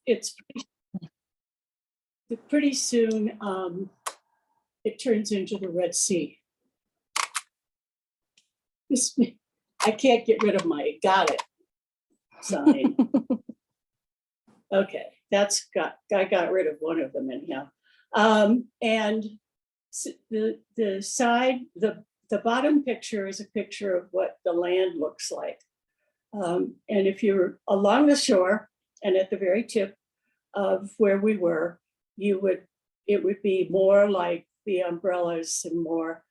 it's pretty soon it turns into the Red Sea. I can't get rid of my got it sign. Okay, I got rid of one of them anyhow. And the bottom picture is a picture of what the land looks like. And if you're along the shore and at the very tip of where we were, it would be more like the umbrellas and more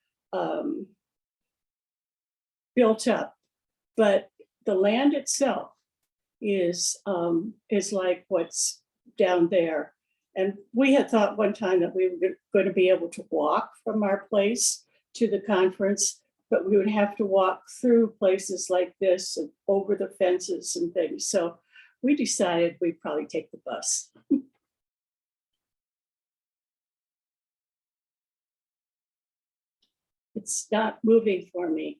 built up. But the land itself is like what's down there. And we had thought one time that we were going to be able to walk from our place to the conference, but we would have to walk through places like this and over the fences and things. So we decided we'd probably take the bus. It's not moving for me.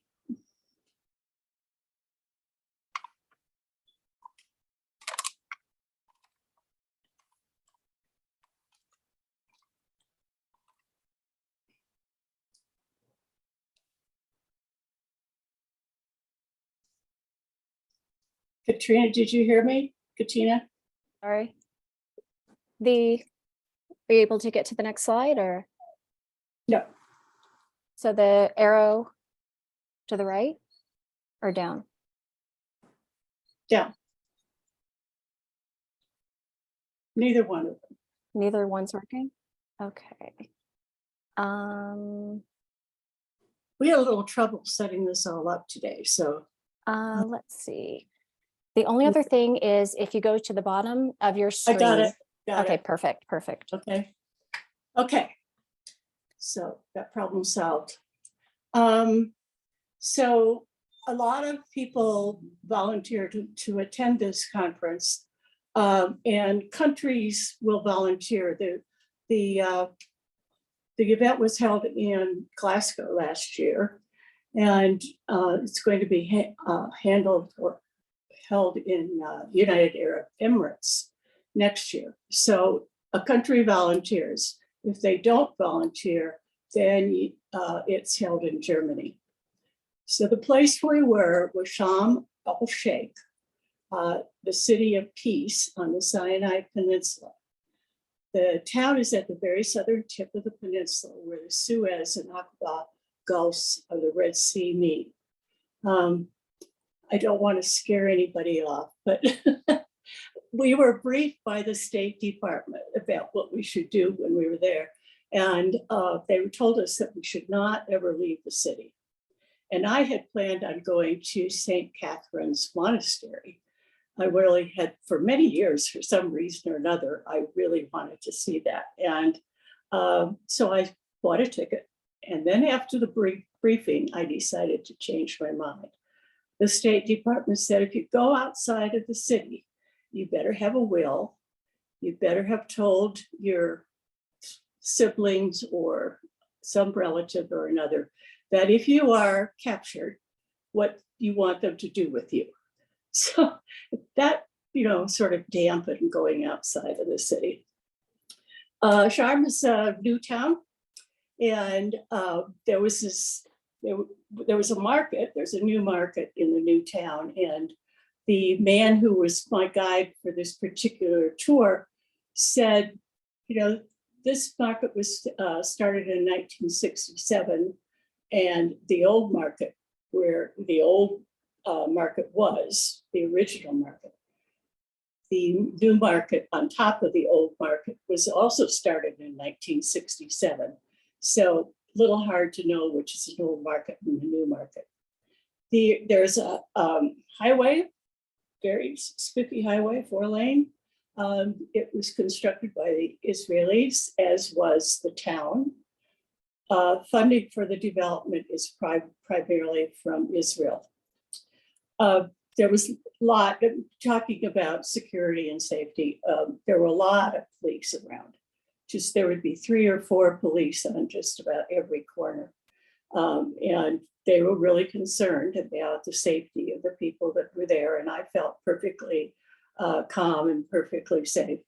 Katrina, did you hear me? Katina? Sorry. Are you able to get to the next slide or? No. So the arrow to the right or down? Down. Neither one of them. Neither one's working? Okay. We had a little trouble setting this all up today, so. Let's see. The only other thing is if you go to the bottom of your screen. I got it. Okay, perfect. Okay. Okay. So that problem solved. So a lot of people volunteer to attend this conference, and countries will volunteer. The event was held in Glasgow last year, and it's going to be held in United Arab Emirates next year. So a country volunteers. If they don't volunteer, then it's held in Germany. So the place we were was Sharm el-Sheikh, the city of peace on the Sinai Peninsula. The town is at the very southern tip of the peninsula where the Suez and Aqaba Gulfs of the Red Sea meet. I don't want to scare anybody off, but we were briefed by the State Department about what we should do when we were there. And they told us that we should not ever leave the city. And I had planned on going to St. Catherine's Monastery. I really had, for many years, for some reason or another, I really wanted to see that. And so I bought a ticket. And then after the briefing, I decided to change my mind. The State Department said, if you go outside of the city, you better have a will. You better have told your siblings or some relative or another that if you are captured, what you want them to do with you. So that, sort of dampened going outside of the city. Sharm is a new town, and there was a market. There's a new market in the new town, and the man who was my guide for this particular tour said, this market was started in 1967, and the old market, where the old market was, the original market, the new market on top of the old market was also started in 1967. So a little hard to know which is the old market and the new market. There's a highway, very spooky highway, 4-lane. It was constructed by the Israelis, as was the town. Funding for the development is primarily from Israel. There was a lot, talking about security and safety, there were a lot of police around. There would be 3 or 4 police on just about every corner. And they were really concerned about the safety of the people that were there. And I felt perfectly calm and perfectly safe.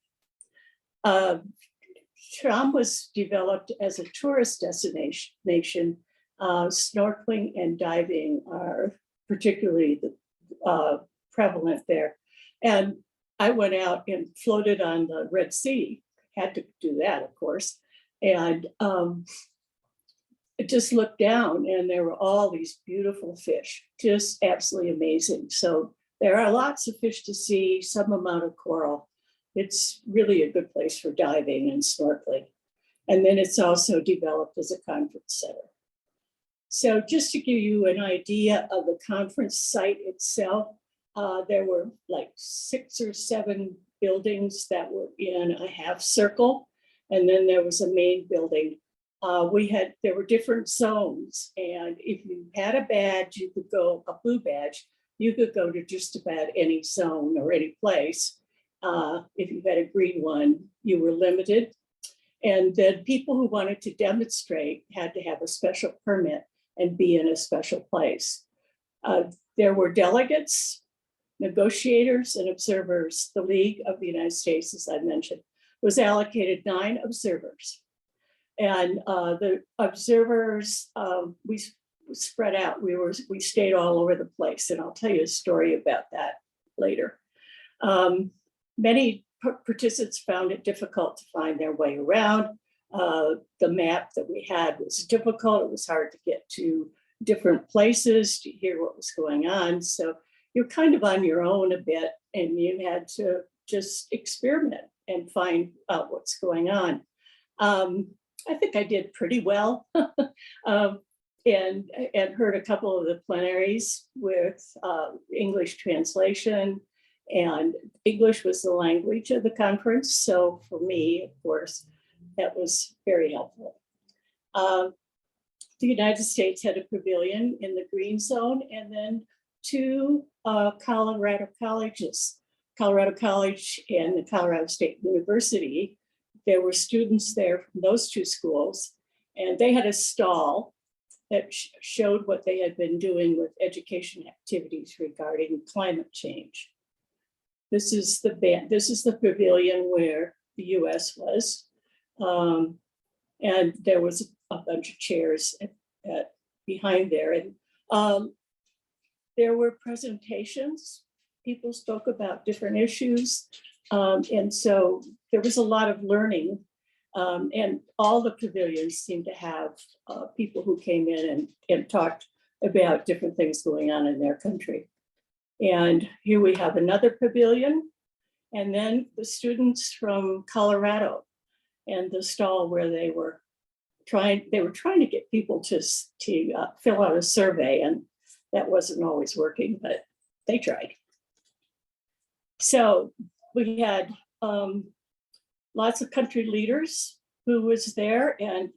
Sham was developed as a tourist destination. Snorkeling and diving are particularly prevalent there. And I went out and floated on the Red Sea, had to do that, of course. And just looked down and there were all these beautiful fish, just absolutely amazing. So there are lots of fish to see, some amount of coral. It's really a good place for diving and snorkeling. And then it's also developed as a conference center. So just to give you an idea of the conference site itself, there were like 6 or 7 buildings that were in a half circle. And then there was a main building. There were different zones. And if you had a badge, you could go, a blue badge, you could go to just about any zone or any place. If you had a green one, you were limited. And then people who wanted to demonstrate had to have a special permit and be in a special place. There were delegates, negotiators, and observers. The League of the United States, as I mentioned, was allocated 9 observers. And the observers, we spread out. We stayed all over the place. And I'll tell you a story about that later. Many participants found it difficult to find their way around. The map that we had was difficult. It was hard to get to different places to hear what was going on. So you're kind of on your own a bit, and you had to just experiment and find out what's going on. I think I did pretty well and heard a couple of the plenaries with English translation, and English was the language of the conference. So for me, of course, that was very helpful. The United States had a pavilion in the green zone, and then 2 Colorado colleges, Colorado College and the Colorado State University. There were students there from those 2 schools, and they had a stall that showed what they had been doing with education activities regarding climate change. This is the pavilion where the US was. And there was a bunch of chairs behind there. And there were presentations. People spoke about different issues. And so there was a lot of learning. And all the pavilions seemed to have people who came in and talked about different things going on in their country. And here we have another pavilion, and then the students from Colorado and the stall where they were trying to get people to fill out a survey, and that wasn't always working, but they tried. So we had lots of country leaders who was there, and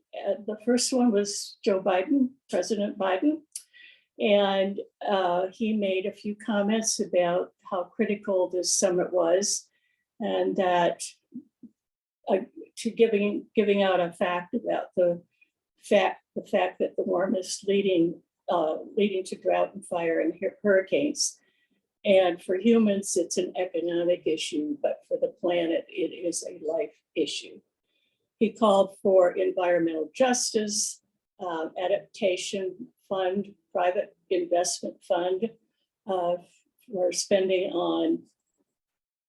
the first one was Joe Biden, President Biden. And he made a few comments about how critical this summit was, and that to giving out a fact about the fact that the warmest leading to drought and fire and hurricanes. And for humans, it's an economic issue, but for the planet, it is a life issue. He called for environmental justice, adaptation fund, private investment fund for spending on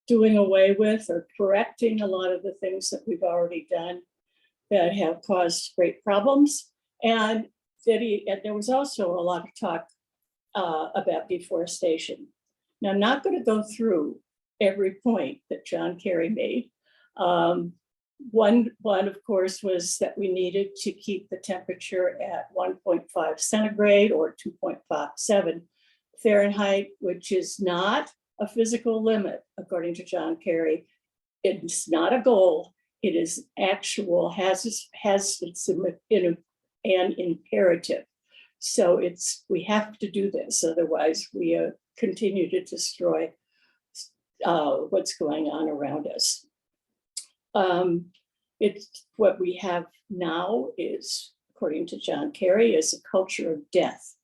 doing away with or correcting a lot of the things that we've already done that have caused great problems. And there was also a lot of talk about deforestation. Now, I'm not going to go through every point that John Kerry made. One, of course, was that we needed to keep the temperature at 1.5 centigrade or 2.57 Fahrenheit, which is not a physical limit, according to John Kerry. It's not a goal. It is actual, has an imperative. So we have to do this, otherwise we continue to destroy what's going on around us. It's what we have now is, according to John Kerry, is a culture of death.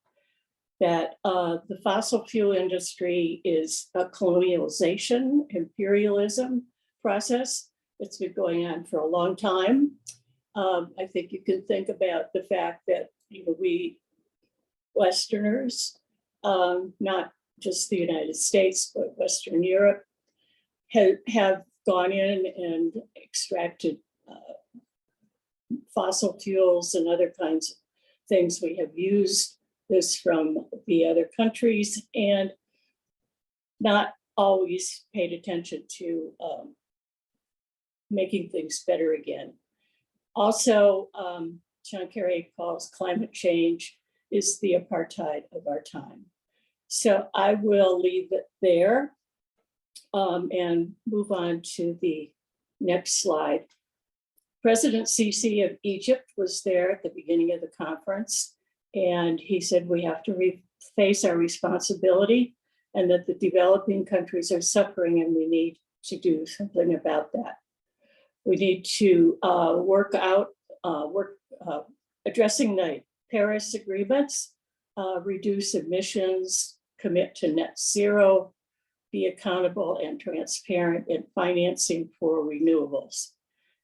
that the fossil fuel industry is a colonialization, imperialism process. It's been going on for a long time. I think you can think about the fact that we Westerners, not just the United States, but Western Europe, have gone in and extracted fossil fuels and other kinds of things. We have used this from the other countries and not always paid attention to making things better again. Also, John Kerry calls climate change is the apartheid of our time. So I will leave it there and move on to the next slide. President Sisi of Egypt was there at the beginning of the conference, and he said we have to face our responsibility and that the developing countries are suffering and we need to do something about that. We need to addressing the Paris agreements, reduce emissions, commit to net zero, be accountable and transparent in financing for renewables.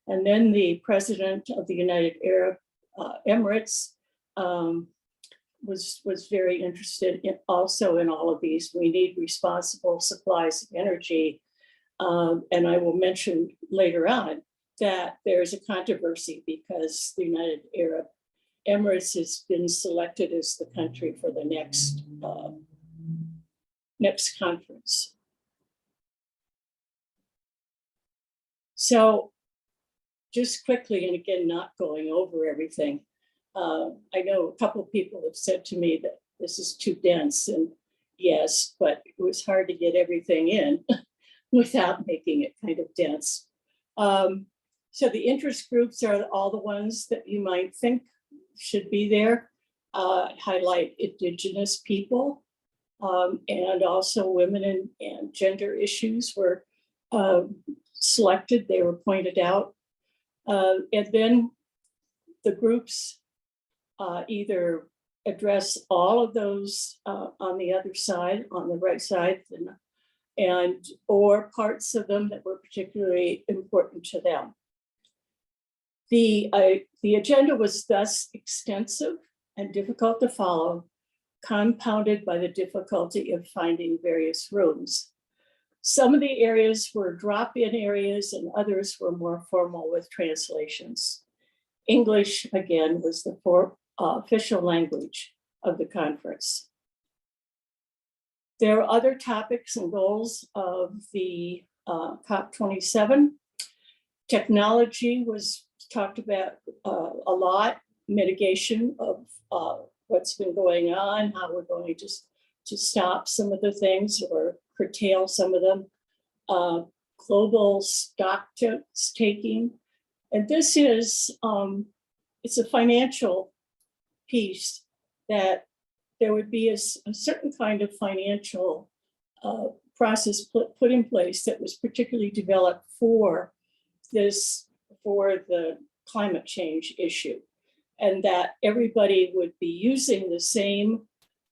And then the president of the United Arab Emirates was very interested in also in all of these. We need responsible supplies of energy. And I will mention later on that there's a controversy because the United Arab Emirates has been selected as the country for the next conference. So just quickly, and again, not going over everything, I know a couple of people have said to me that this is too dense, and yes, but it was hard to get everything in without making it kind of dense. So the interest groups are all the ones that you might think should be there. Highlight Indigenous people and also women and gender issues were selected, they were pointed out. And then the groups either address all of those on the other side, on the right side, and or parts of them that were particularly important to them. The agenda was thus extensive and difficult to follow, compounded by the difficulty of finding various rooms. Some of the areas were drop-in areas and others were more formal with translations. English, again, was the official language of the conference. There are other topics and goals of the COP27. Technology was talked about a lot, mitigation of what's been going on, how we're going to stop some of the things or curtail some of them. Global stocktaking. And this is, it's a financial piece that there would be a certain kind of financial process put in place that was particularly developed for the climate change issue, and that everybody would be using the same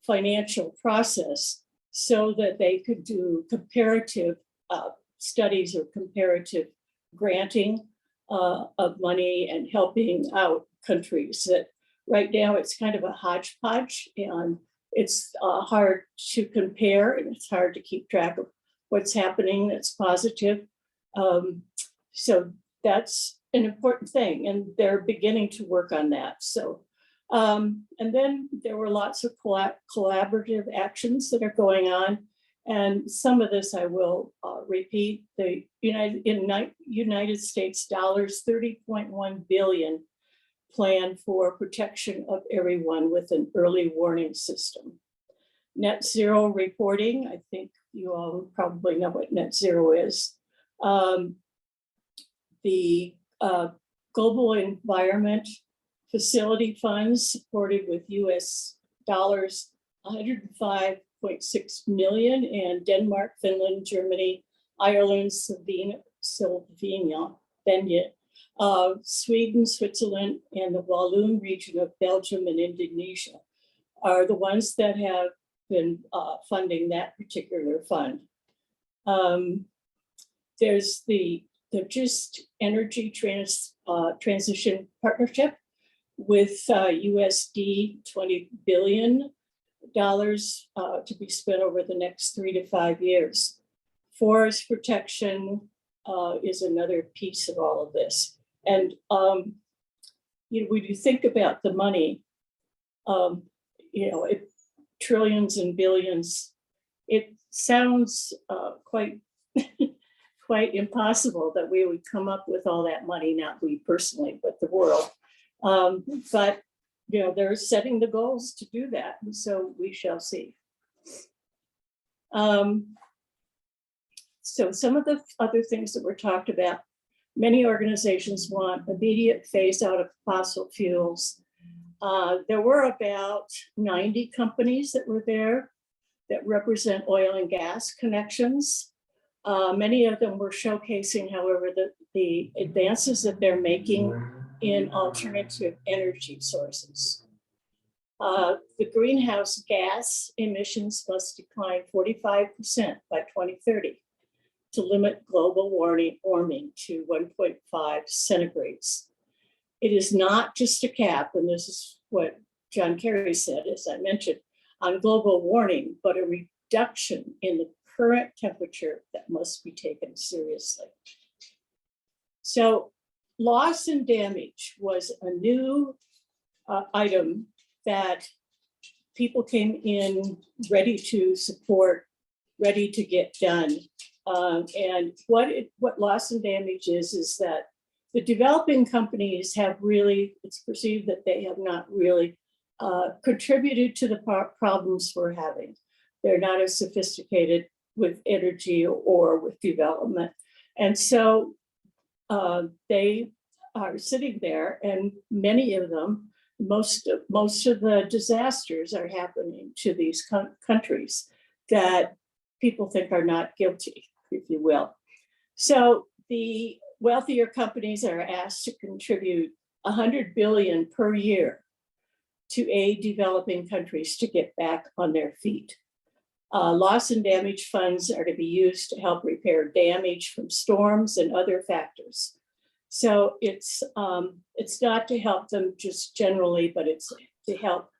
financial process so that they could do comparative studies or comparative granting of money and helping out countries. That right now it's kind of a hodgepodge and it's hard to compare and it's hard to keep track of what's happening that's positive. So that's an important thing, and they're beginning to work on that. So, and then there were lots of collaborative actions that are going on, and some of this I will repeat. The United States dollars 30.1 billion plan for protection of everyone with an early warning system. Net zero reporting, I think you all probably know what net zero is. The Global Environment Facility Funds supported with US dollars 105.6 million, and Denmark, Finland, Germany, Ireland, Slovenia, Sweden, Switzerland, and the Walloon region of Belgium and Indonesia are the ones that have been funding that particular fund. There's the Just Energy Transition Partnership with USD $20 billion to be spent over the next 3 to 5 years. Forest protection is another piece of all of this. And when you think about the money, trillions and billions, it sounds quite quite impossible that we would come up with all that money, not we personally, but the world. But they're setting the goals to do that, and so we shall see. So some of the other things that were talked about, many organizations want immediate phase out of fossil fuels. There were about 90 companies that were there that represent oil and gas connections. Many of them were showcasing, however, the advances that they're making in alternative energy sources. The greenhouse gas emissions must decline 45% by 2030 to limit global warming to 1.5 centigrades. It is not just a cap, and this is what John Kerry said, as I mentioned, on global warming, but a reduction in the current temperature that must be taken seriously. So loss and damage was a new item that people came in ready to support, ready to get done. And what loss and damage is that the developing companies have really, it's perceived that they have not really contributed to the problems we're having. They're not as sophisticated with energy or with development. And so they are sitting there, and many of them, most of the disasters are happening to these countries that people think are not guilty, if you will. So the wealthier companies are asked to contribute $100 billion per year to aid developing countries to get back on their feet. Loss and damage funds are to be used to help repair damage from storms and other factors. So it's not to help them just generally, but it's to help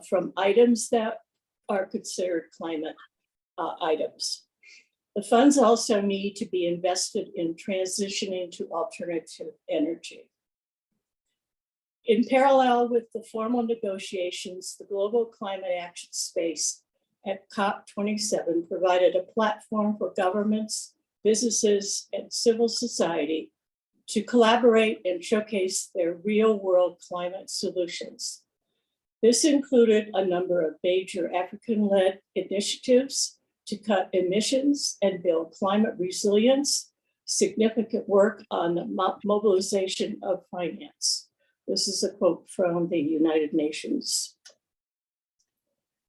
from items that are considered climate items. The funds also need to be invested in transitioning to alternative energy. In parallel with the formal negotiations, the global climate action space at COP27 provided a platform for governments, businesses, and civil society to collaborate and showcase their real-world climate solutions. This included a number of major African-led initiatives to cut emissions and build climate resilience, significant work on the mobilization of finance. This is a quote from the United Nations.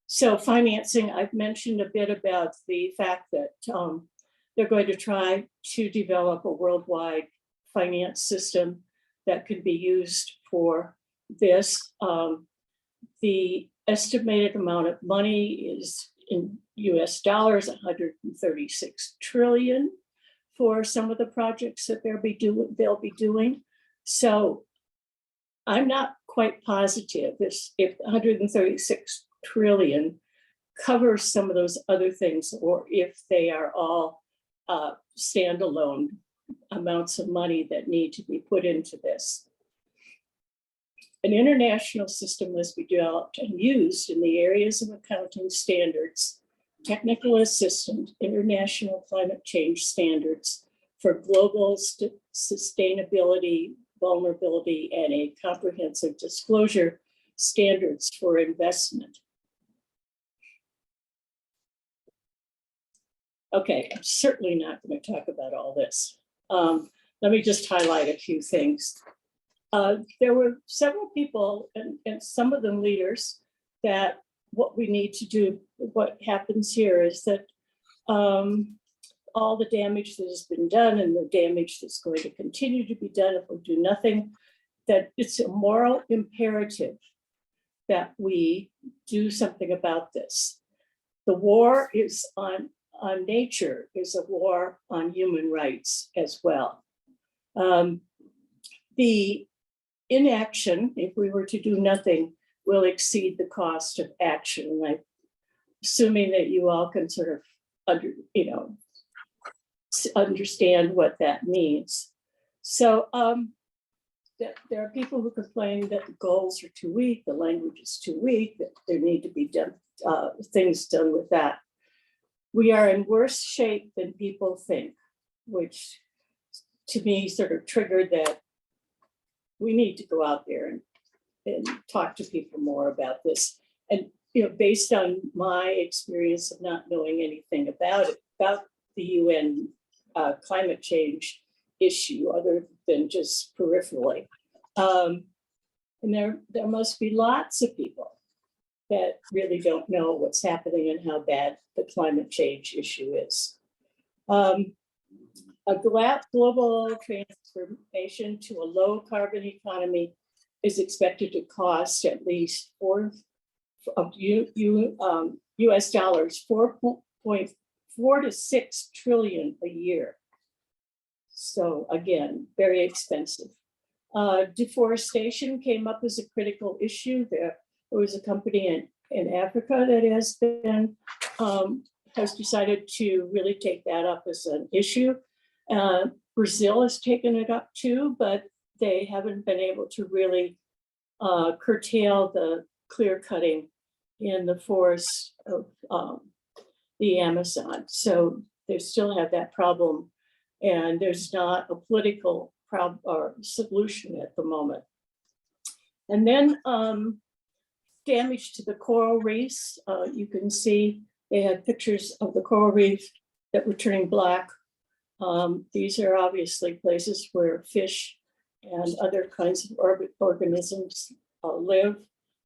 So financing, I've mentioned a bit about the fact that they're going to try to develop a worldwide finance system that could be used for this. The estimated amount of money is in US dollars, 136 trillion for some of the projects that they'll be doing. So I'm not quite positive if 136 trillion covers some of those other things, or if they are all standalone amounts of money that need to be put into this. An international system must be developed and used in the areas of accounting standards, technical assistance, international climate change standards for global sustainability, vulnerability, and a comprehensive disclosure standards for investment. Okay, I'm certainly not going to talk about all this. Let me just highlight a few things. There were several people, and some of them leaders, that what we need to do, what happens here is that all the damage that has been done and the damage that's going to continue to be done if we do nothing, that it's a moral imperative that we do something about this. The war is on nature is a war on human rights as well. The inaction, if we were to do nothing, will exceed the cost of action. And I'm assuming that you all can sort of understand what that means. So there are people who complain that the goals are too weak, the language is too weak, that there need to be things done with that. We are in worse shape than people think, which to me sort of triggered that we need to go out there and talk to people more about this. And based on my experience of not knowing anything about the UN climate change issue, other than just peripherally, and there must be lots of people that really don't know what's happening and how bad the climate change issue is. A global transformation to a low carbon economy is expected to cost at least US dollars, 4.4 to 6 trillion a year. So again, very expensive. Deforestation came up as a critical issue. There was a company in Africa that has decided to really take that up as an issue. Brazil has taken it up too, but they haven't been able to really curtail the clear cutting in the forests of the Amazon. So they still have that problem, and there's not a political problem or solution at the moment. And then damage to the coral reefs. You can see they had pictures of the coral reef that were turning black. These are obviously places where fish and other kinds of organisms live,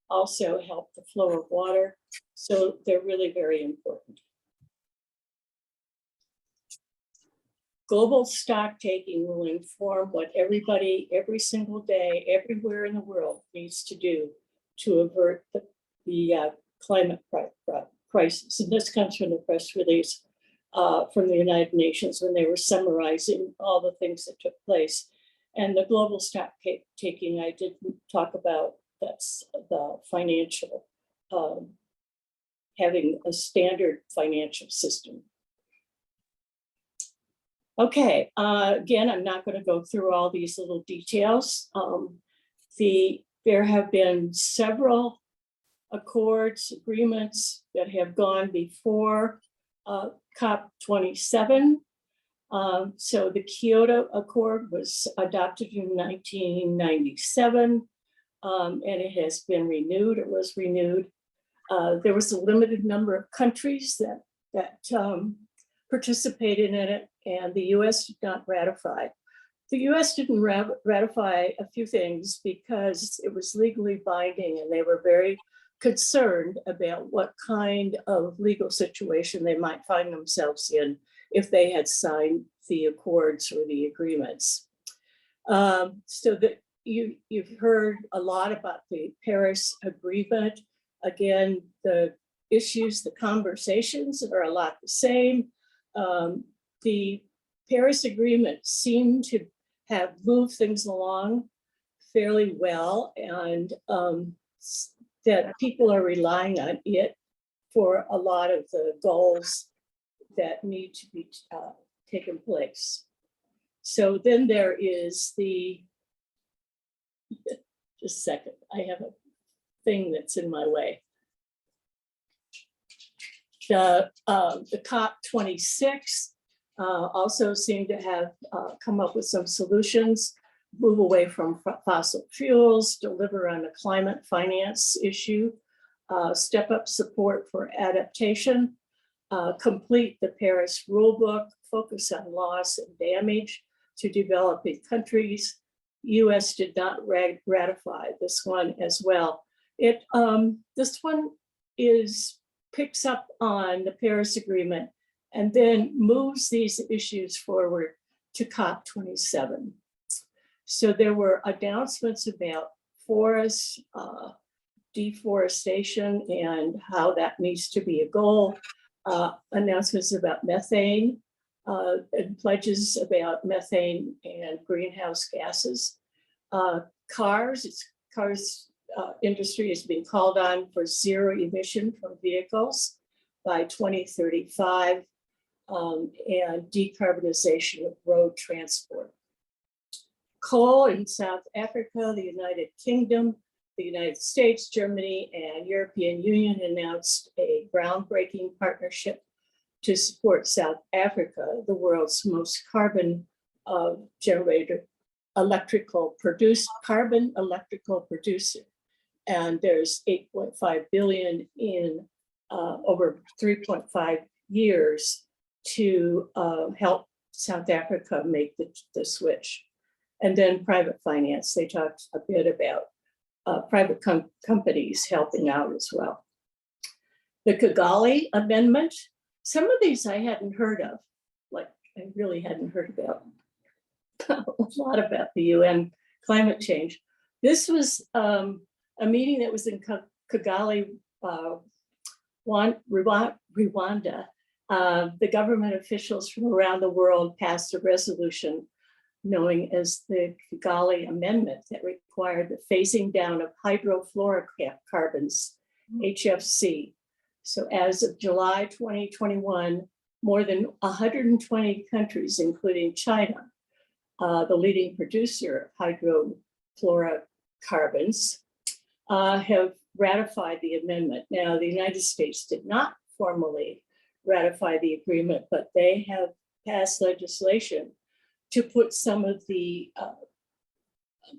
also help the flow of water. So they're really very important. Global stock taking will inform what everybody, every single day, everywhere in the world needs to do to avert the climate crisis. And this comes from the press release from the United Nations when they were summarizing all the things that took place. And the global stock taking I didn't talk about, that's the financial, having a standard financial system. Okay, again, I'm not going to go through all these little details. There have been several accords, agreements that have gone before COP27. So the Kyoto Accord was adopted in 1997, and it has been renewed. It was renewed. There was a limited number of countries that participated in it, and the US did not ratify. The US didn't ratify a few things because it was legally binding, and they were very concerned about what kind of legal situation they might find themselves in if they had signed the accords or the agreements. So that you've heard a lot about the Paris Agreement. Again, the issues, the conversations are a lot the same. The Paris Agreement seemed to have moved things along fairly well, and that people are relying on it for a lot of the goals that need to be taken place. So then there is just a second, I have a thing that's in my way. The COP26 also seem to have come up with some solutions, move away from fossil fuels, deliver on the climate finance issue, step up support for adaptation, complete the Paris rulebook, focus on loss and damage to developing countries. US did not ratify this one as well. This one picks up on the Paris Agreement and then moves these issues forward to COP27. So there were announcements about forests, deforestation and how that needs to be a goal, announcements about methane, and pledges about methane and greenhouse gases. Cars industry is being called on for zero emission from vehicles by 2035, and decarbonization of road transport. Coal in South Africa, the United Kingdom, the United States, Germany, and European Union announced a groundbreaking partnership to support South Africa, the world's most carbon generator carbon electrical producer. And there's 8.5 billion in over 3.5 years to help South Africa make the switch. And then private finance, they talked a bit about private companies helping out as well. The Kigali Amendment, some of these I hadn't heard of, like I really hadn't heard about a lot about the UN climate change. This was a meeting that was in Kigali, Rwanda. The government officials from around the world passed a resolution known as the Kigali Amendment that required the phasing down of hydrofluorocarbons, HFC. So as of July 2021, more than 120 countries, including China, the leading producer of hydrofluorocarbons, have ratified the amendment. Now, the United States did not formally ratify the agreement, but they have passed legislation to put some of the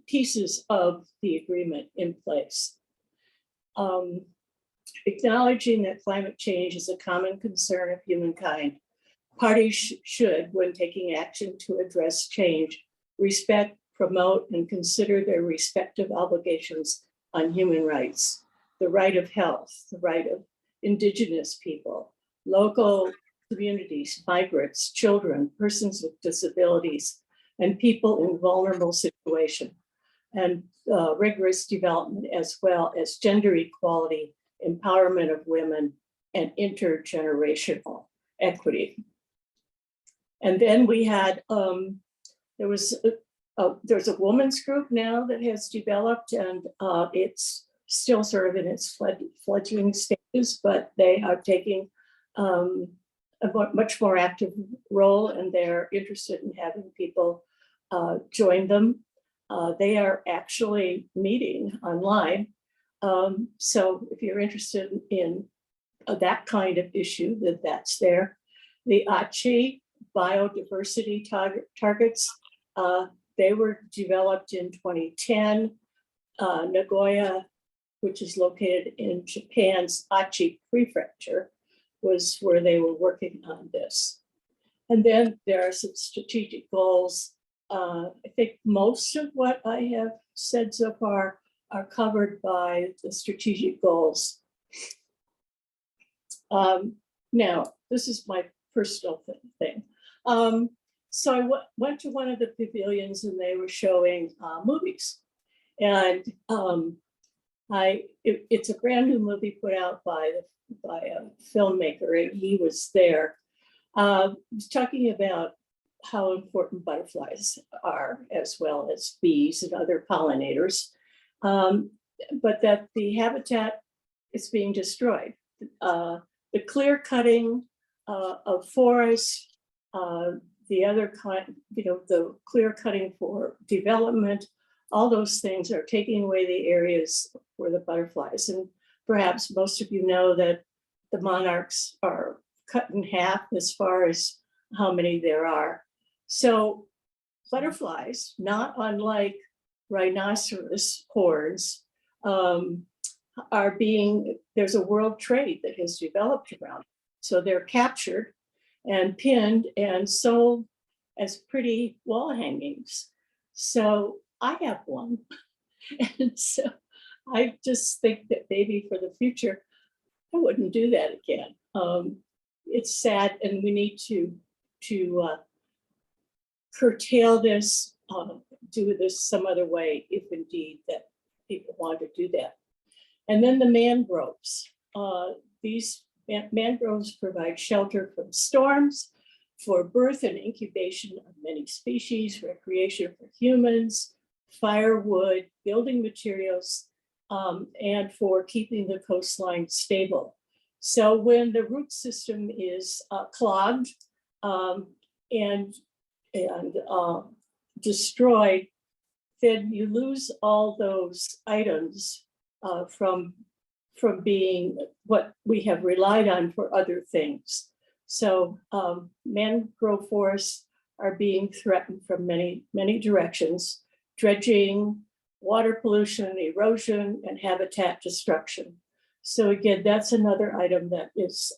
pieces of the agreement in place. Acknowledging that climate change is a common concern of humankind, parties should, when taking action to address change, respect, promote, and consider their respective obligations on human rights, the right of health, the right of indigenous people, local communities, migrants, children, persons with disabilities, and people in vulnerable situations, and rigorous development, as well as gender equality, empowerment of women, and intergenerational equity. And then we had, there's a women's group now that has developed, and it's still sort of in its fledgling stages, but they are taking a much more active role, and they're interested in having people join them. They are actually meeting online. So if you're interested in that kind of issue, that's there. The Aichi biodiversity targets, they were developed in 2010. Nagoya, which is located in Japan's Aichi prefecture, was where they were working on this. And then there are some strategic goals. I think most of what I have said so far are covered by the strategic goals. Now, this is my personal thing. So I went to one of the pavilions and they were showing movies. And it's a brand new movie put out by a filmmaker, and he was there. He was talking about how important butterflies are, as well as bees and other pollinators, but that the habitat is being destroyed. The clear cutting of forests, the other kind, the clear cutting for development, all those things are taking away the areas for the butterflies. And perhaps most of you know that the monarchs are cut in half as far as how many there are. So butterflies, not unlike rhinoceros horns, there's a world trade that has developed around it. So they're captured and pinned and sold as pretty wall hangings. So I have one. And so I just think that maybe for the future, I wouldn't do that again. It's sad, and we need to curtail this, do this some other way, if indeed that people want to do that. And then the mangroves. These mangroves provide shelter from storms, for birth and incubation of many species, recreation for humans, firewood, building materials, and for keeping the coastline stable. So when the root system is clogged and destroyed, then you lose all those items from being what we have relied on for other things. So mangrove forests are being threatened from many, many directions: dredging, water pollution, erosion, and habitat destruction. So again, that's another item that is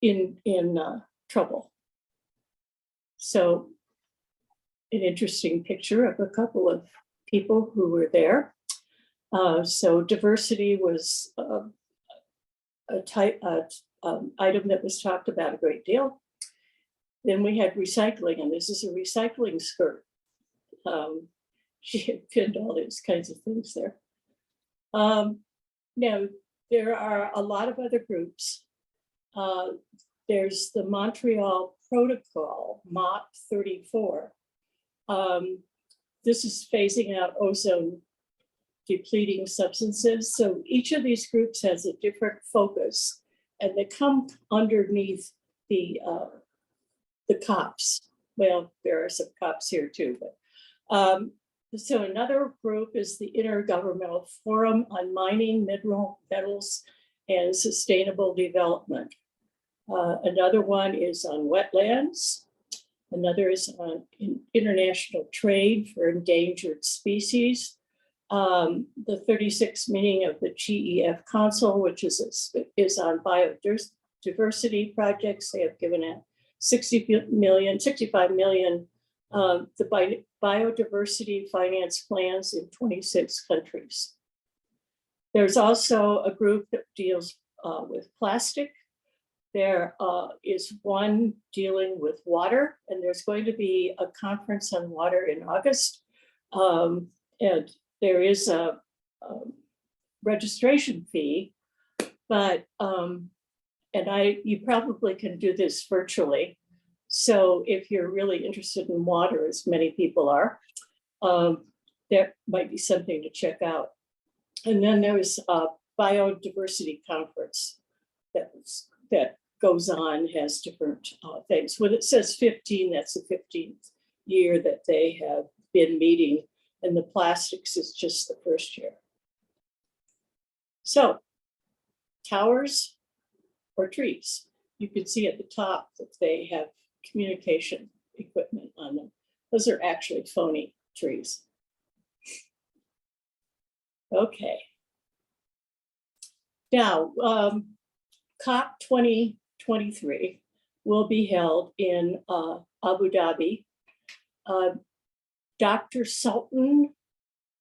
in trouble. So an interesting picture of a couple of people who were there. So diversity was item that was talked about a great deal. Then we had recycling, and this is a recycling skirt. She had pinned all these kinds of things there. Now, there are a lot of other groups. There's the Montreal Protocol, MOP 34. This is phasing out ozone depleting substances. So each of these groups has a different focus, and they come underneath the COPs. Well, there are some COPs here too, but so another group is the Intergovernmental Forum on Mining, Metals, and Sustainable Development. Another one is on wetlands. Another is on international trade for endangered species. The 36th meeting of the GEF Council, which is on biodiversity projects. They have given out 65 million, the biodiversity finance plans in 26 countries. There's also a group that deals with plastic. There is one dealing with water, and there's going to be a conference on water in August. And there is a registration fee, but you probably can do this virtually. So if you're really interested in water, as many people are, that might be something to check out. And then there's a biodiversity conference that goes on, has different things. When it says 15, that's the 15th year that they have been meeting, and the plastics is just the first year. So towers or trees, you can see at the top that they have communication equipment on them. Those are actually phony trees. Okay. Now, COP 2023 will be held in Abu Dhabi. Dr. Sultan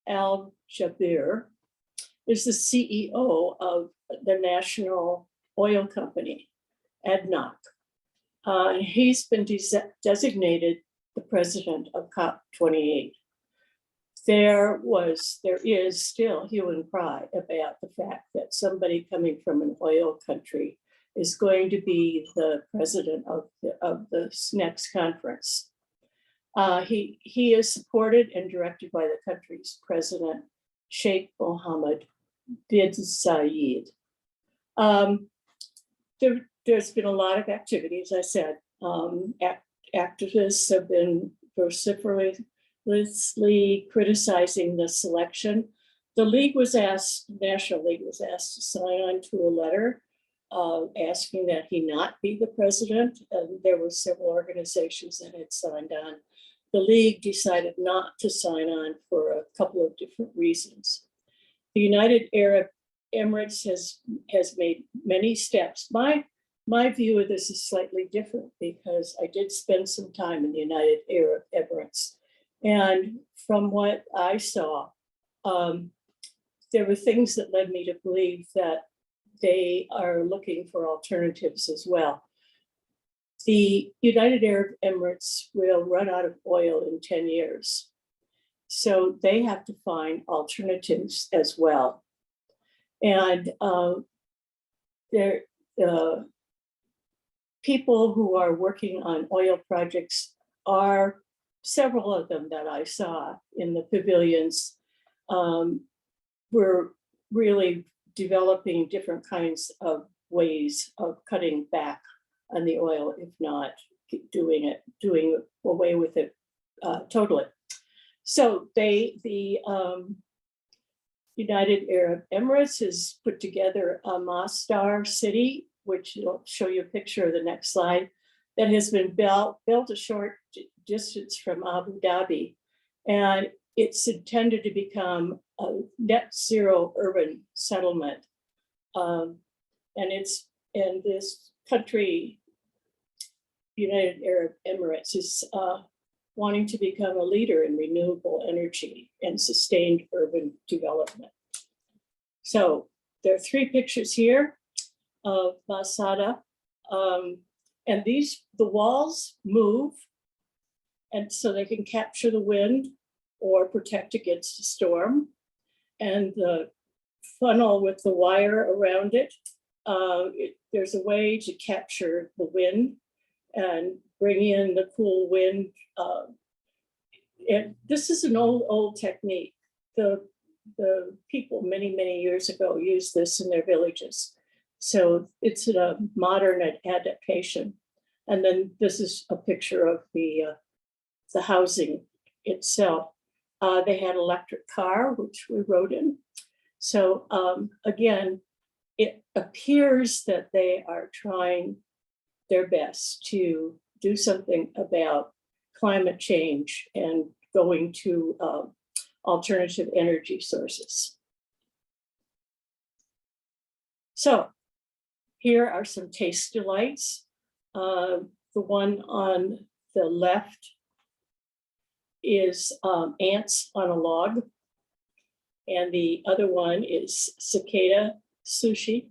Al Jaber is the CEO of the national oil company, ADNOC. He's been designated the president of COP28. There is still hue and cry about the fact that somebody coming from an oil country is going to be the president of this next conference. He is supported and directed by the country's president, Sheikh Mohammed bin Zayed. There's been a lot of activity, as I said. Activists have been vociferously criticizing the selection. The National League was asked to sign on to a letter asking that he not be the president. And there were several organizations that had signed on. The League decided not to sign on for a couple of different reasons. The United Arab Emirates has made many steps. My view of this is slightly different because I did spend some time in the United Arab Emirates. And from what I saw, there were things that led me to believe that they are looking for alternatives as well. The United Arab Emirates will run out of oil in 10 years. So they have to find alternatives as well. And there, people who are working on oil projects are several of them that I saw in the pavilions. Were really developing different kinds of ways of cutting back on the oil, if not doing away with it totally. So the United Arab Emirates has put together a Masada city, which I'll show you a picture of the next slide, that has been built a short distance from Abu Dhabi. And it's intended to become a net zero urban settlement. And this country, United Arab Emirates, is wanting to become a leader in renewable energy and sustained urban development. So there are 3 pictures here of Masada. And the walls move, and so they can capture the wind or protect against a storm. And the funnel with the wire around it, there's a way to capture the wind and bring in the cool wind. And this is an old technique. The people many years ago used this in their villages. So it's a modern adaptation. And then this is a picture of the housing itself. They had electric car, which we rode in. So again, it appears that they are trying their best to do something about climate change and going to alternative energy sources. So here are some taste delights. The one on the left is ants on a log. And the other one is cicada sushi.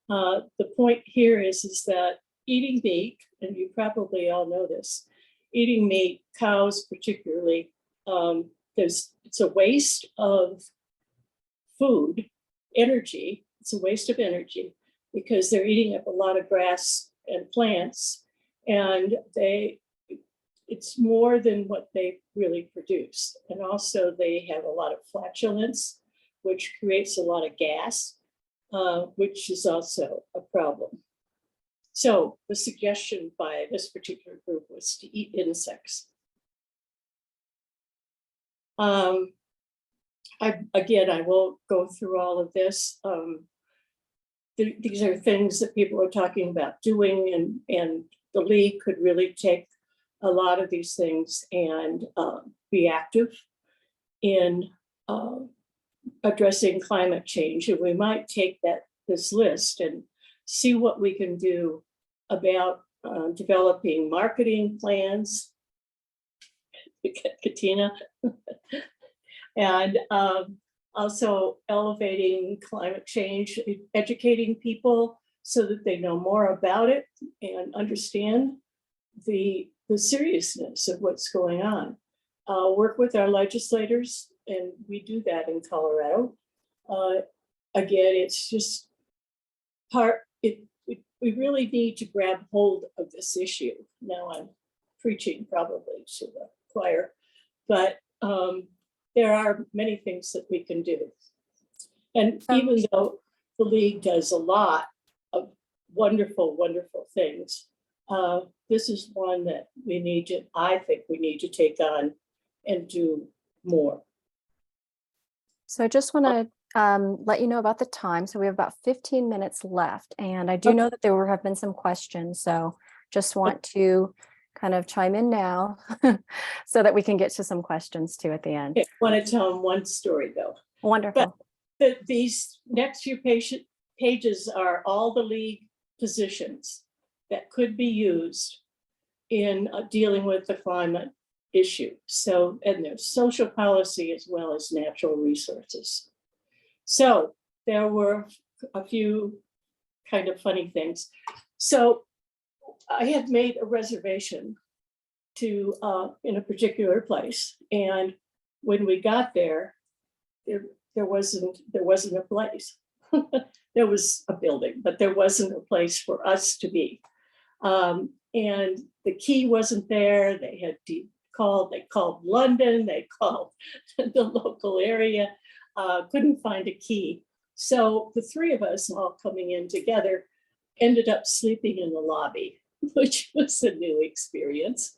The point here is that eating meat, and you probably all know this, eating meat, cows particularly, it's a waste of food, energy. It's a waste of energy because they're eating up a lot of grass and plants, and it's more than what they really produce. And also they have a lot of flatulence, which creates a lot of gas, which is also a problem. So the suggestion by this particular group was to eat insects. I won't go through all of this. These are things that people are talking about doing, and the League could really take a lot of these things and be active in addressing climate change. And we might take this list and see what we can do about developing marketing plans, Katina, and also elevating climate change, educating people so that they know more about it and understand the seriousness of what's going on. Work with our legislators, and we do that in Colorado. Again, it's just we really need to grab hold of this issue. Now I'm preaching probably to the choir, but there are many things that we can do. And even though the League does a lot of wonderful, wonderful things, this is one that I think we need to take on and do more. So I just want to let you know about the time. So we have about 15 minutes left, and I do know that there have been some questions. So just want to kind of chime in now so that we can get to some questions too at the end. I want to tell them one story though. Wonderful. But these next few pages are all the League positions that could be used in dealing with the climate issue. So, and there's social policy as well as natural resources. So there were a few kind of funny things. So I had made a reservation to in a particular place, and when we got there, there wasn't a place. There was a building, but there wasn't a place for us to be. And the key wasn't there. They called London, they called the local area, couldn't find a key. So the three of us all coming in together ended up sleeping in the lobby, which was a new experience.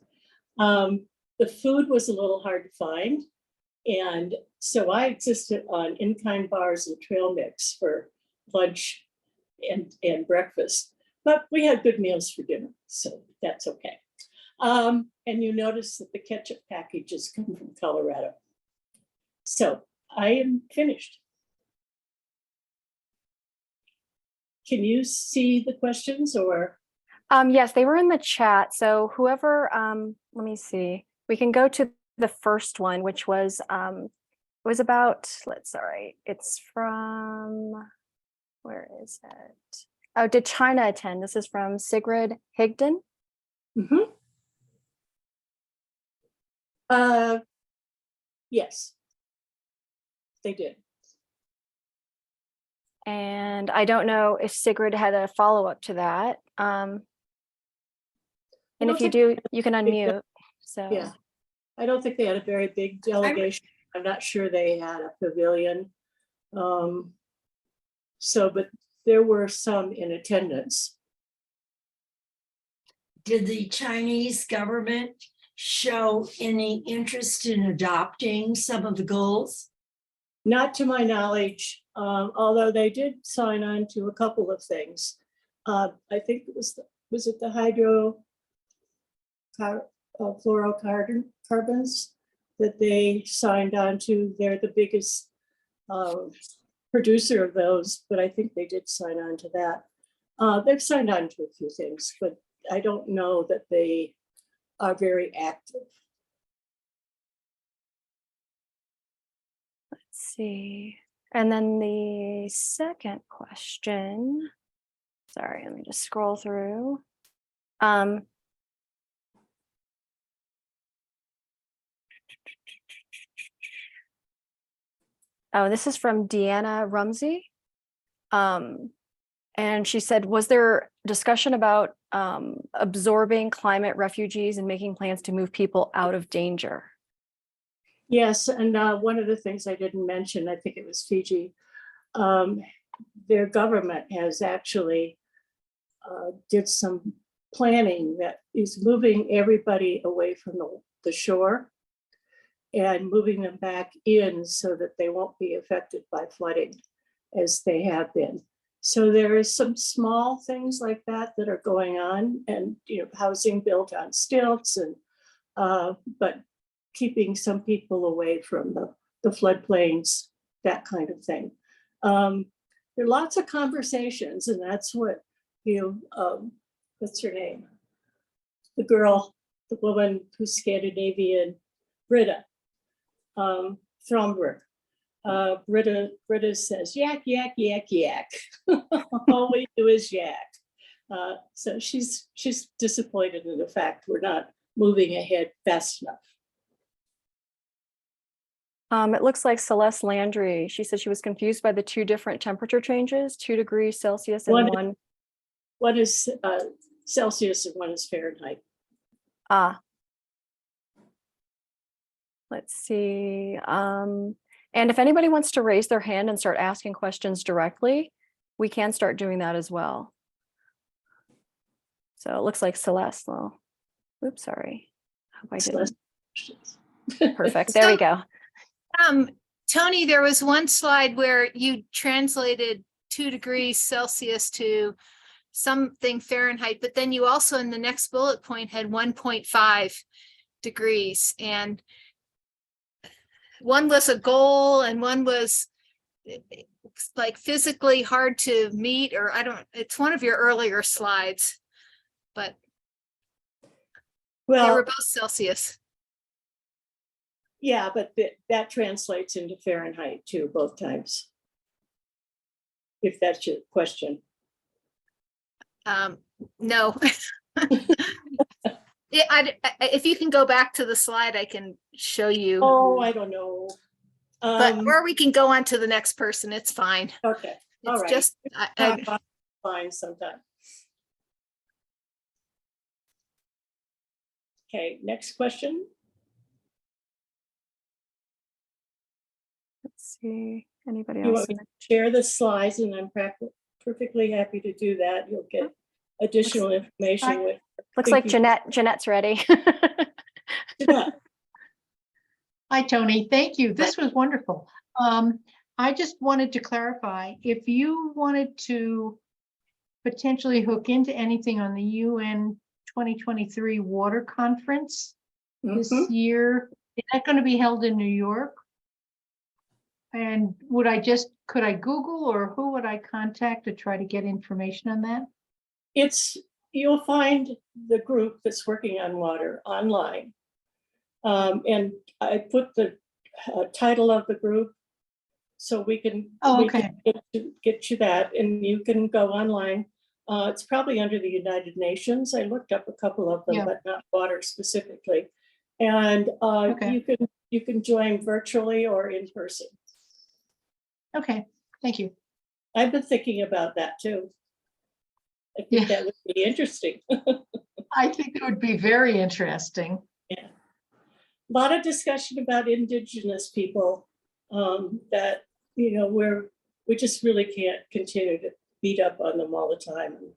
The food was a little hard to find. And so I existed on in-kind bars and trail mix for lunch and breakfast, but we had good meals for dinner, so that's okay. And you notice that the ketchup packages come from Colorado. So I am finished. Can you see the questions or? Yes, they were in the chat. So whoever, let me see, we can go to the first one, which was, it was about, it's from, where is it? Oh, did China attend? This is from Sigrid Higdon. Mm-hmm. Yes, they did. And I don't know if Sigrid had a follow-up to that. And if you do, you can unmute. So yeah, I don't think they had a very big delegation. I'm not sure they had a pavilion. So, but there were some in attendance. Did the Chinese government show any interest in adopting some of the goals? Not to my knowledge, although they did sign on to a couple of things. I think it was it the fluorocarbons that they signed on to? They're the biggest producer of those, but I think they did sign on to that. They've signed on to a few things, but I don't know that they are very active. let's see. And then the second question, sorry, let me just scroll through. Oh, this is from Deanna Rumsey. And she said, was there discussion about absorbing climate refugees and making plans to move people out of danger? Yes, and one of the things I didn't mention, I think it was Fiji, their government has actually did some planning that is moving everybody away from the shore and moving them back in so that they won't be affected by flooding as they have been. So there is some small things like that that are going on, and housing built on stilts, and but keeping some people away from the floodplains, that kind of thing. There are lots of conversations, and that's what what's her name? The woman who's Scandinavian, Britta Thomberg. Britta says, yak, yak, yak, yak. All we do is yak. So she's disappointed in the fact we're not moving ahead fast enough. It looks like Celeste Landry, she said she was confused by the two different temperature changes, 2 degrees Celsius and one is Celsius and one is Fahrenheit. Let's see. And if anybody wants to raise their hand and start asking questions directly, we can start doing that as well. So it looks like Celeste. Well, oops, sorry. I hope I didn't. Perfect. There we go. Toni, there was one slide where you translated 2 degrees Celsius to something Fahrenheit, but then you also in the next bullet point had 1.5 degrees, and one was a goal and one was like physically hard to meet, or it's one of your earlier slides, but they were both Celsius. Yeah, but that translates into Fahrenheit too, both times. If that's your question. No. If you can go back to the slide, I can show you. Oh, I don't know. Or we can go on to the next person. It's fine. Okay. All It's right. just, Fine sometime. Okay, next question. Let's see, anybody You else? want me to share the slides, and I'm perfectly happy to do that. You'll get additional information with. Looks like Jeanette's ready. Jeanette. Hi, Tony. Thank you. This was wonderful. I just wanted to clarify, if you wanted to potentially hook into anything on the UN 2023 water conference this Mhm. year, is that going to be held in New York? And could I Google, or who would I contact to try to get information on that? You'll find the group that's working on water online. And I put the title of the group so we can, Oh, we okay. can get you that, and you can go online. It's probably under the United Nations. I looked up a couple of them, Yeah. but not water specifically. And Okay. you can join virtually or in person. Okay, thank you. I've been thinking about that too. I think Yeah. that would be interesting. I think it would be very interesting. Yeah. A lot of discussion about Indigenous people that, we just really can't continue to beat up on them all the time and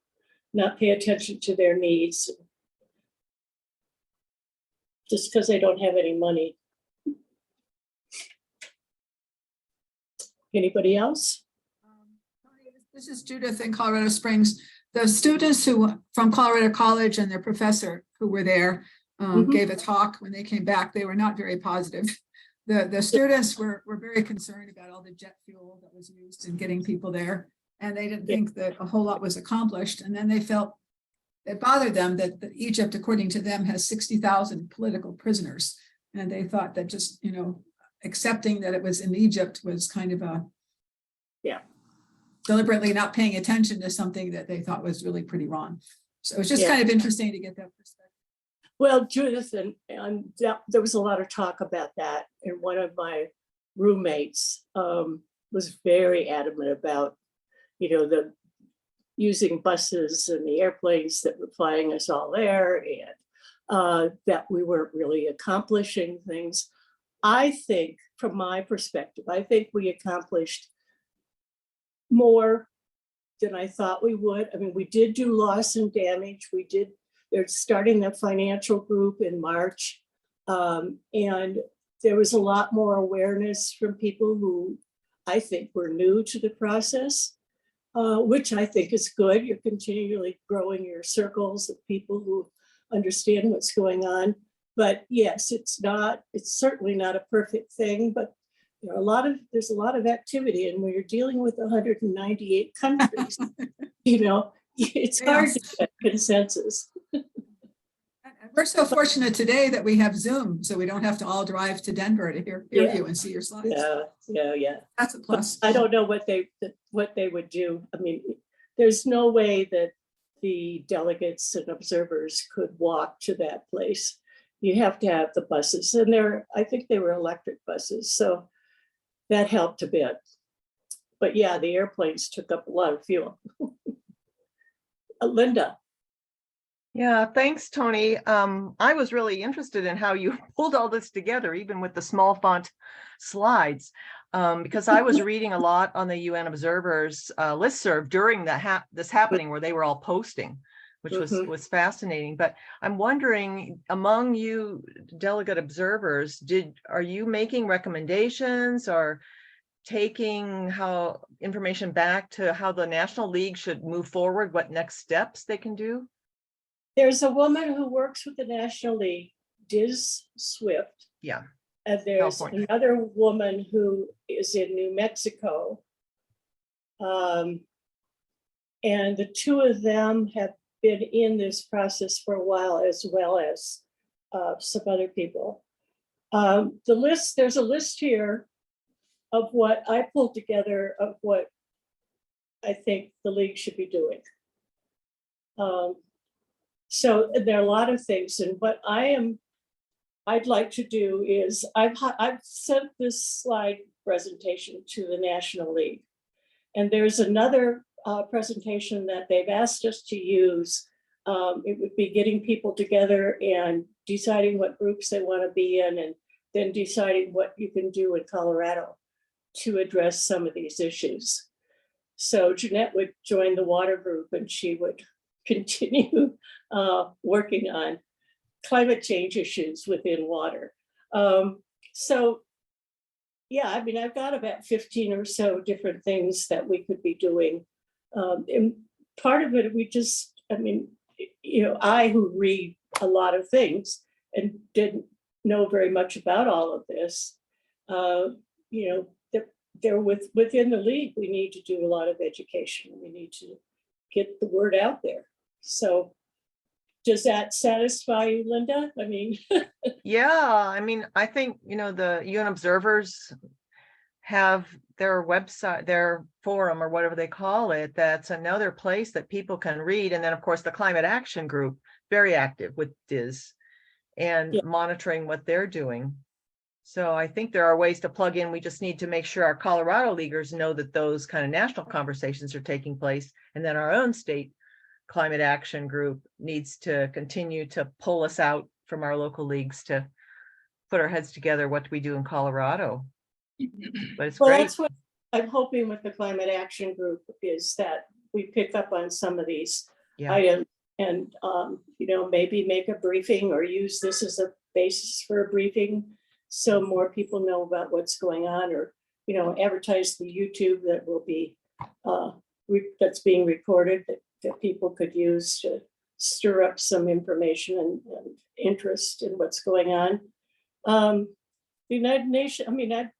not pay attention to their needs just because they don't have any money. Anybody else? This is Judith in Colorado Springs. The students from Colorado College and their professor who were there gave a talk when they came back. They were not very positive. The students were very concerned about all the jet fuel that was used in getting people there. And they didn't think that a whole lot was accomplished. And then they felt it bothered them that Egypt, according to them, has 60,000 political prisoners. And they thought that just, accepting that it was in Egypt was kind of deliberately not paying attention to something that they thought was really pretty wrong. So it was just kind of interesting to get that perspective. Well, Judith, and there was a lot of talk about that. And one of my roommates was very adamant about, the using buses and the airplanes that were flying us all there, and that we weren't really accomplishing things. I think, from my perspective, I think we accomplished more than I thought we would. I mean, we did do loss and damage. They're starting the financial group in March. And there was a lot more awareness from people who I think were new to the process, which I think is good. You're continually growing your circles of people who understand what's going on. But yes, it's certainly not a perfect thing, but there's a lot of activity, and when you're dealing with 198 countries, it's hard to get consensus. We're so fortunate today that we have Zoom, so we don't have to all drive to Denver to hear you and see your slides. Yeah. That's a plus. I don't know what they would do. I mean, there's no way that the delegates and observers could walk to that place. You have to have the buses, and I think they were electric buses, so that helped a bit. But yeah, the airplanes took up a lot of fuel. Linda. Yeah, thanks, Tony. I was really interested in how you pulled all this together, even with the small font slides, because I was reading a lot on the UN Observers listserv during this happening, where they were all posting, which was fascinating. But I'm wondering, among you delegate observers, are you making recommendations or taking information back to how the National League should move forward, what next steps they can do? There's a woman who works with the National League, Diz Swift. Yeah. And there's another woman who is in New Mexico. And the two of them have been in this process for a while, as well as some other people. There's a list here of what I pulled together of what I think the league should be doing. So there are a lot of things, and what I'd like to do is I've sent this slide presentation to the National League, And there's another presentation that they've asked us to use. It would be getting people together and deciding what groups they want to be in, and then deciding what you can do in Colorado to address some of these issues. So Jeanette would join the water group, and she would continue working on climate change issues within water. So yeah, I mean, I've got about 15 or so different things that we could be doing. And part of it, I mean, you know, I who read a lot of things and didn't know very much about all of this, you know, they're within the league, we need to do a lot of education. We need to get the word out there. So does that satisfy you, Linda? I mean, Yeah, I mean, I think, you know, the UN observers have their website, their forum or whatever they call it. That's another place that people can read. And then, of course, the Climate Action Group, very active with DIS and Yeah. monitoring what they're doing. So I think there are ways to plug in. We just need to make sure our Colorado leaguers know that those kind of national conversations are taking place. And then our own state Climate Action Group needs to continue to pull us out from our local leagues to put our heads together. What do we do in Colorado? But it's well, great. that's what I'm hoping with the Climate Action Group, is that we pick up on some of these Yeah. items and, you know, maybe make a briefing or use this as a basis for a briefing, so more people know about what's going on, or, you know, advertise the YouTube that will be, that's being recorded, that people could use to stir up some information and interest in what's going on. The United Nations, I mean, the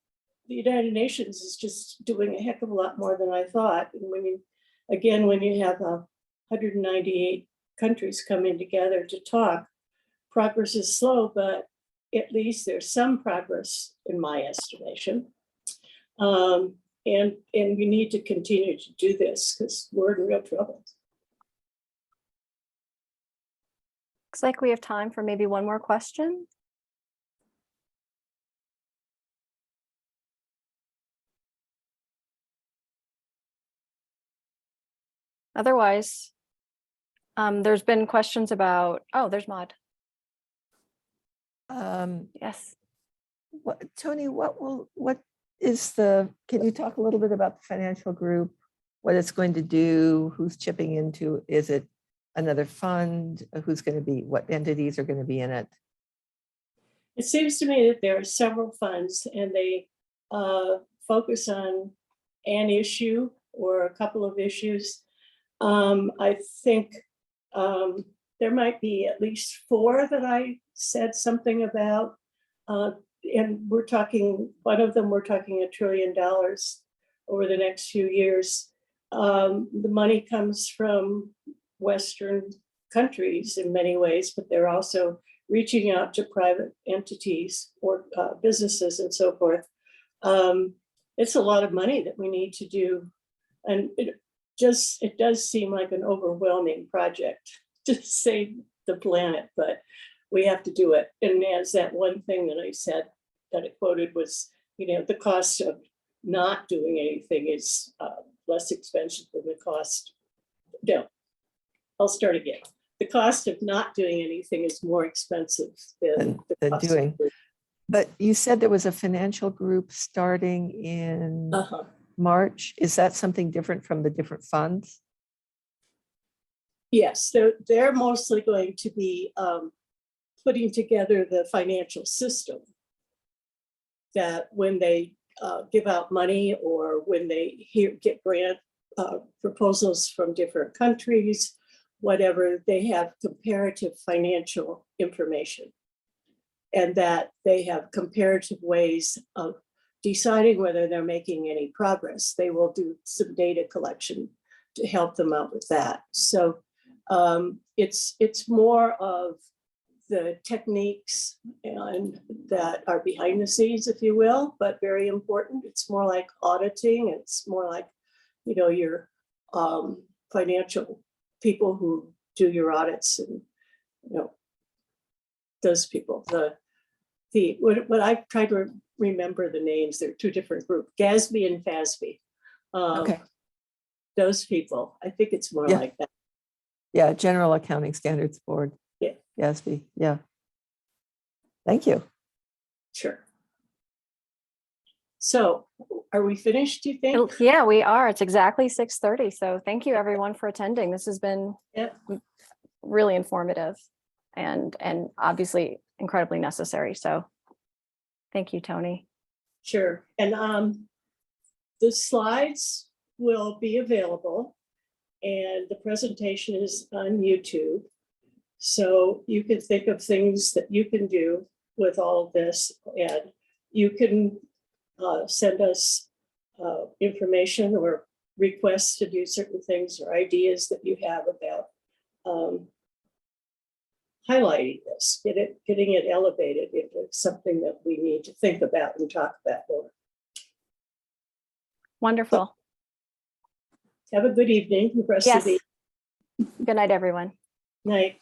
United Nations is just doing a heck of a lot more than I thought. And when you have 198 countries coming together to talk, progress is slow, but at least there's some progress in my estimation. And we need to continue to do this because we're in real trouble. Looks like we have time for maybe one more question. Otherwise, there's been questions about, oh, there's Maud. Yes. Tony, can you talk a little bit about the financial group, what it's going to do, who's chipping into, is it another fund, who's going to be, what entities are going to be in it? It seems to me that there are several funds, and they focus on an issue or a couple of issues. I think there might be at least 4 that I said something about. And we're talking, one of them, we're talking $1 trillion over the next few years. The money comes from Western countries in many ways, but they're also reaching out to private entities or businesses and so forth. It's a lot of money that we need to do. And it does seem like an overwhelming project to save the planet, but we have to do it. And as that one thing that I said that I quoted was, you know, the cost of not doing anything is less expensive than the cost. No, I'll start again. The cost of not doing anything is more expensive than the cost doing. of doing. But you said there was a financial group starting in March. Is that something different from the different funds? Yes, they're mostly going to be putting together the financial system, that when they give out money or when they get grant proposals from different countries, whatever, they have comparative financial information, and that they have comparative ways of deciding whether they're making any progress. They will do some data collection to help them out with that. So it's more of the techniques and that are behind the scenes, if you will, but very important. It's more like auditing. It's more like, you know, your financial people who do your audits, and, you know, those people. What I try to remember the names, they're 2 different groups, GASB and FASB. Okay. those people. I think it's more Yeah. like that. Yeah, General Accounting Standards Board. Yeah. GASB, yeah. Thank you. Sure. So are we finished, do you think? Yeah, we are. It's exactly 6:30. So thank you everyone for attending. This has been Yeah. really informative and obviously incredibly necessary. So thank you, Toni. Sure. And the slides will be available and the presentation is on YouTube. So you can think of things that you can do with all of this, and you can send us information or requests to do certain things or ideas that you have about highlighting this, getting it elevated into something that we need to think about and talk about more. Wonderful. Have a good evening, the rest of Yes. the Good night, everyone. night.